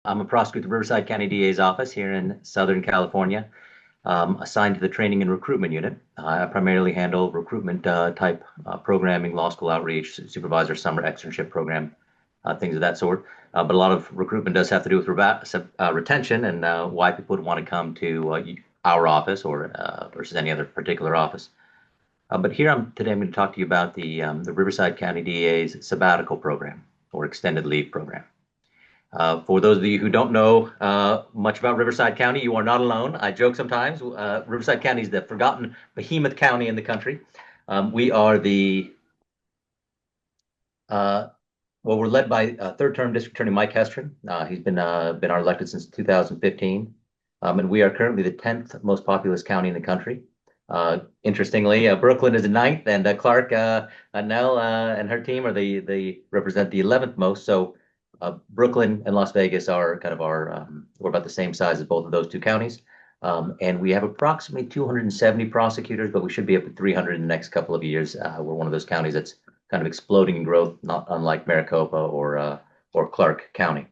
I'm a prosecutor at the Riverside County DA's office here in Southern California, assigned to the training and recruitment unit. I primarily handle recruitment type programming, law school outreach, supervisor summer externship program, things of that sort. But a lot of recruitment does have to do with retention and why people would want to come to our office or versus any other particular office. But here today I'm going to talk to you about the Riverside County DA's sabbatical program or extended leave program. For those of you who don't know much about Riverside County, you are not alone. I joke sometimes. Riverside County is the forgotten behemoth county in the country. We are uh, we're led by third-term District Attorney Mike Hestron. He's been our elected since 2015, and we are currently the 10th most populous county in the country. Interestingly, Brooklyn is the ninth, and Clark, Nell, and her team they represent the 11th most. So Brooklyn and Las Vegas are kind of we're about the same size as both of those two counties. And we have approximately 270 prosecutors, but we should be up to 300 in the next couple of years. We're one of those counties that's kind of exploding in growth, not unlike Maricopa or Clark County.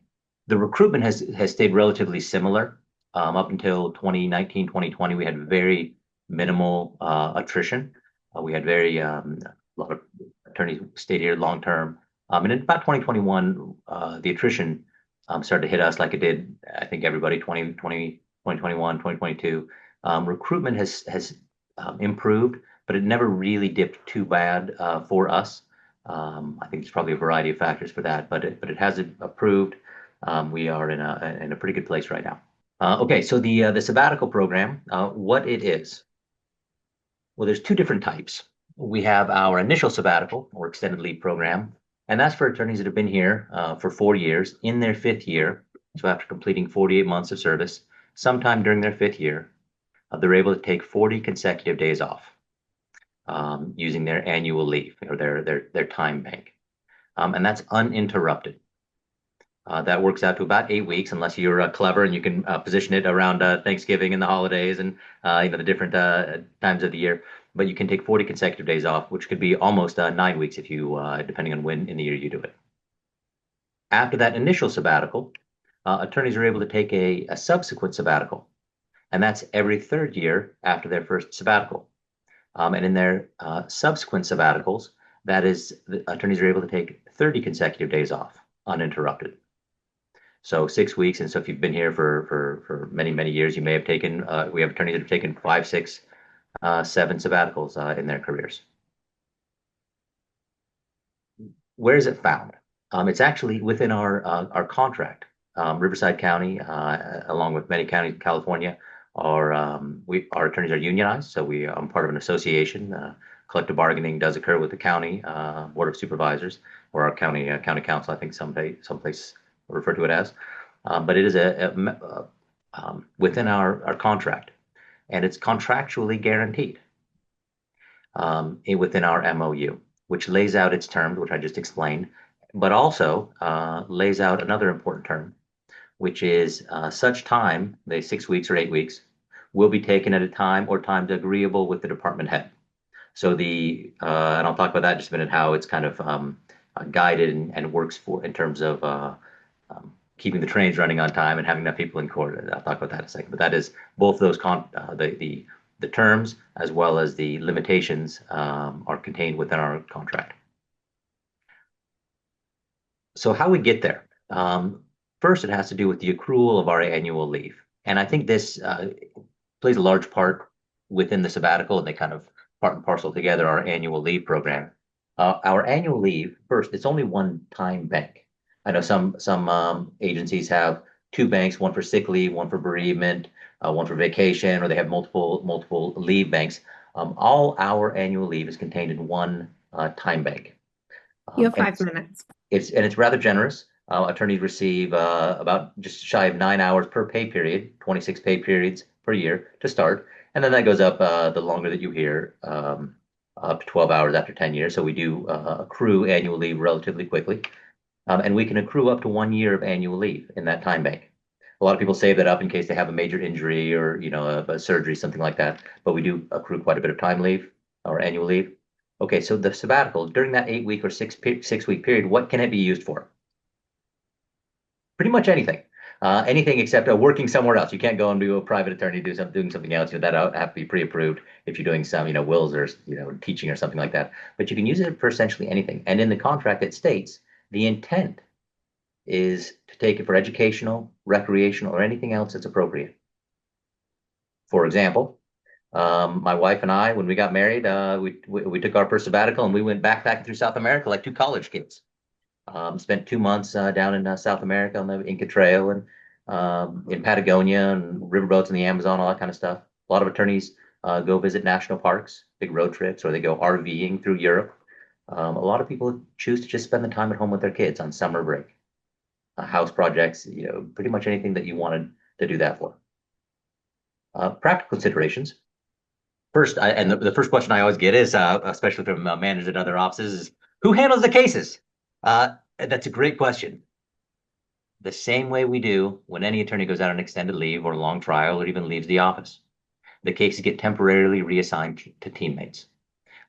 The recruitment has stayed relatively similar. Up until 2019, 2020, we had very minimal attrition. We had a lot of attorneys stayed here long term. And in about 2021, the attrition started to hit us like it did, I think, everybody, 2020, 2021, 2022. Recruitment has improved, but it never really dipped too bad for us. I think there's probably a variety of factors for that, but it has improved. We are in a pretty good place right now. Okay, so the sabbatical program, what it is. Well, there's two different types. We have our initial sabbatical or extended leave program, and that's for attorneys that have been here for 4 years in their fifth year. So after completing 48 months of service, sometime during their fifth year, they're able to take 40 consecutive days off using their annual leave or their time bank. And that's uninterrupted. That works out to about 8 weeks, unless you're clever and you can position it around Thanksgiving and the holidays and the different times of the year. But you can take 40 consecutive days off, which could be almost 9 weeks if you, depending on when in the year you do it. After that initial sabbatical, attorneys are able to take a subsequent sabbatical, and that's every third year after their first sabbatical. And in their subsequent sabbaticals, that is, the attorneys are able to take 30 consecutive days off uninterrupted. So 6 weeks, and so if you've been here for many, many years, you may have taken, we have attorneys that have taken 5, 6, 7 sabbaticals in their careers. Where is it found? It's actually within our contract. Riverside County, along with many counties in California, our attorneys are unionized, so I'm part of an association. Collective bargaining does occur with the county board of supervisors or our county council. I think someplace refer to it as, but it is within our contract, and it's contractually guaranteed within our MOU, which lays out its terms, which I just explained, but also lays out another important term, which is such time, they 6 weeks or 8 weeks, will be taken at a time or times agreeable with the department head. So and I'll talk about that in just a minute, how it's kind of guided and works in terms of keeping the trains running on time and having enough people in court. I'll talk about that in a second. But that is both those the terms as well as the limitations are contained within our contract. So how we get there? First, it has to do with the accrual of our annual leave, and I think this plays a large part within the sabbatical, and they kind of part and parcel together our annual leave program. Our annual leave, first, it's only one time bank. I know some agencies have two banks, one for sick leave, one for bereavement, one for vacation, or they have multiple leave banks. All our annual leave is contained in one time bank. You have 5 minutes. It's rather generous. Attorneys receive about just shy of 9 hours per pay period, 26 pay periods per year to start, and then that goes up the longer that you hear, up to 12 hours after 10 years. So we do accrue annual leave relatively quickly. And we can accrue up to 1 year of annual leave in that time bank. A lot of people save that up in case they have a major injury or a surgery, something like that. But we do accrue quite a bit of time leave or annual leave. Okay, so the sabbatical during that 8 week or 6 week period, what can it be used for? Pretty much anything. Anything except working somewhere else. You can't go and do a private attorney, doing something else. That'll have to be pre-approved if you're doing some, wills or, teaching or something like that. But you can use it for essentially anything. And in the contract, it states the intent is to take it for educational, recreational, or anything else that's appropriate. For example, my wife and I, when we got married, we took our first sabbatical and we went backpacking through South America like two college kids. Spent 2 months down in South America on the Inca Trail and in Patagonia and riverboats in the Amazon, all that kind of stuff. A lot of attorneys go visit national parks, big road trips, or they go RVing through Europe. A lot of people choose to just spend the time at home with their kids on summer break. House projects, pretty much anything that you wanted to do that for. Practical considerations. First, the first question I always get is, especially from managers at other offices, is who handles the cases? That's a great question. The same way we do when any attorney goes out on extended leave or long trial or even leaves the office. The cases get temporarily reassigned to teammates.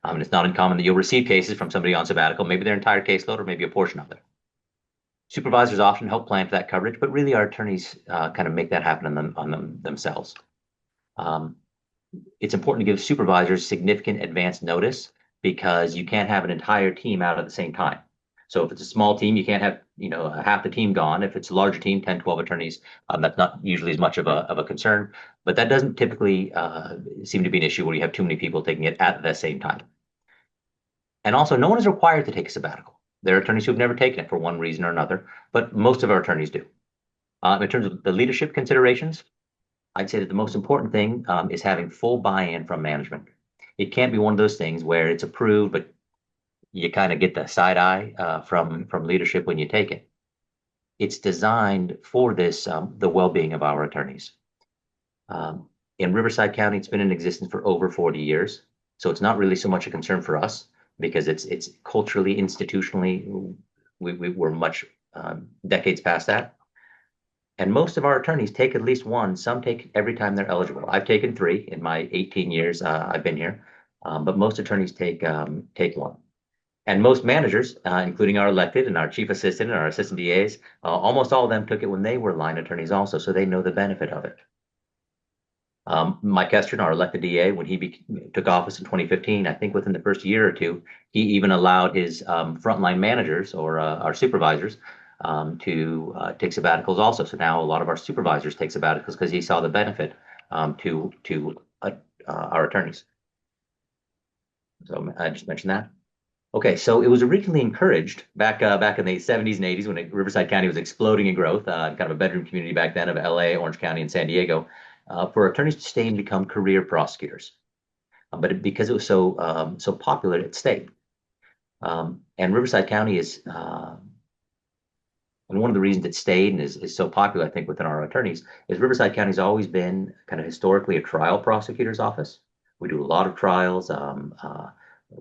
And it's not uncommon that you'll receive cases from somebody on sabbatical, maybe their entire caseload or maybe a portion of it. Supervisors often help plan for that coverage, but really our attorneys kind of make that happen themselves. It's important to give supervisors significant advance notice because you can't have an entire team out at the same time. So if it's a small team, you can't have, half the team gone. If it's a larger team, 10, 12 attorneys, that's not usually as much of a concern, but that doesn't typically seem to be an issue where you have too many people taking it at the same time. And also, no one is required to take a sabbatical. There are attorneys who have never taken it for one reason or another, but most of our attorneys do. In terms of the leadership considerations, I'd say that the most important thing is having full buy-in from management. It can't be one of those things where it's approved, but you kind of get the side eye from leadership when you take it. It's designed for this, the well-being of our attorneys. In Riverside County, it's been in existence for over 40 years, so it's not really so much a concern for us because it's culturally, institutionally, we're much decades past that. And most of our attorneys take at least one. Some take every time they're eligible. I've taken 3 in my 18 years I've been here, but most attorneys take one. And most managers, including our elected and our chief assistant and our assistant DAs, almost all of them took it when they were line attorneys also, so they know the benefit of it. Mike Estrin, our elected DA, when he took office in 2015, I think within the first year or two, he even allowed his frontline managers or our supervisors to take sabbaticals also. So now a lot of our supervisors take sabbaticals because he saw the benefit to our attorneys. So I just mentioned that. Okay, so it was originally encouraged back in the 70s and 80s when Riverside County was exploding in growth, kind of a bedroom community back then of LA, Orange County, and San Diego, for attorneys to stay and become career prosecutors. But because it was so popular, it stayed. And Riverside County is, and one of the reasons it stayed and is so popular, I think, within our attorneys, is Riverside County's always been kind of historically a trial prosecutor's office. We do a lot of trials,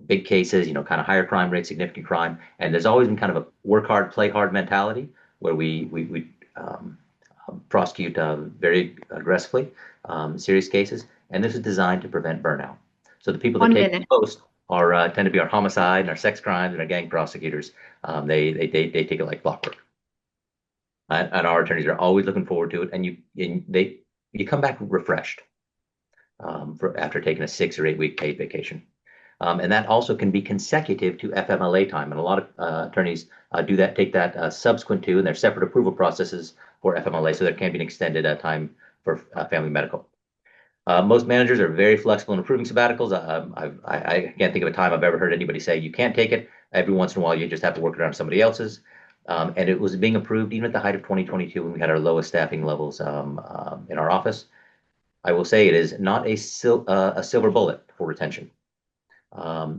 big cases, kind of higher crime rate, significant crime. And there's always been kind of a work hard, play hard mentality where we prosecute very aggressively serious cases. And this is designed to prevent burnout. So the people that take the most tend to be our homicide and our sex crimes and our gang prosecutors. They take it like clockwork. And our attorneys are always looking forward to it. And you come back refreshed after taking a 6 or 8 week paid vacation. And that also can be consecutive to FMLA time. And a lot of attorneys take that subsequent to, and their separate approval processes for FMLA, so there can be an extended time for family medical. Most managers are very flexible in approving sabbaticals. I can't think of a time I've ever heard anybody say you can't take it. Every once in a while, you just have to work it around somebody else's. And it was being approved even at the height of 2022 when we had our lowest staffing levels in our office. I will say it is not a silver bullet for retention.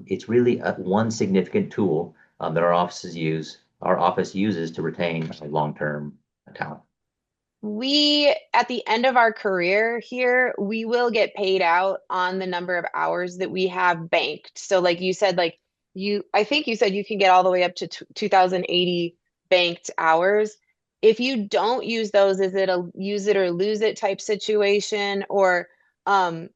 It's really one significant tool that our office uses to retain long-term talent. We, at the end of our career here, we will get paid out on the number of hours that we have banked. So like you said, I think you said you can get all the way up to 2,080 banked hours. If you don't use those, is it a use it or lose it type situation? Or I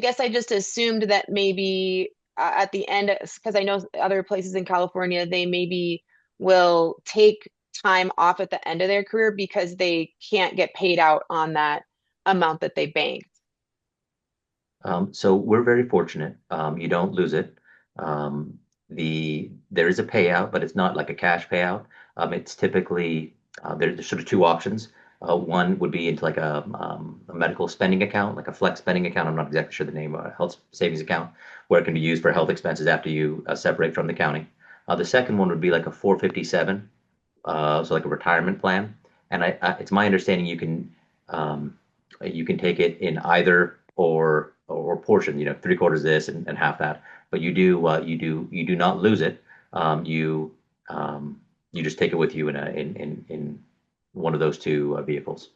guess I just assumed that maybe at the end, because I know other places in California, they maybe will take time off at the end of their career because they can't get paid out on that amount that they banked? So we're very fortunate. You don't lose it. There is a payout, but it's not like a cash payout. It's typically there's sort of two options. One would be into like a medical spending account, like a flex spending account. I'm not exactly sure the name, a health savings account, where it can be used for health expenses after you separate from the county. The second one would be like a 457, so like a retirement plan. And it's my understanding you can take it in either or portion, three quarters this and half that. But you do not lose it. You you just take it with you in one of those two vehicles.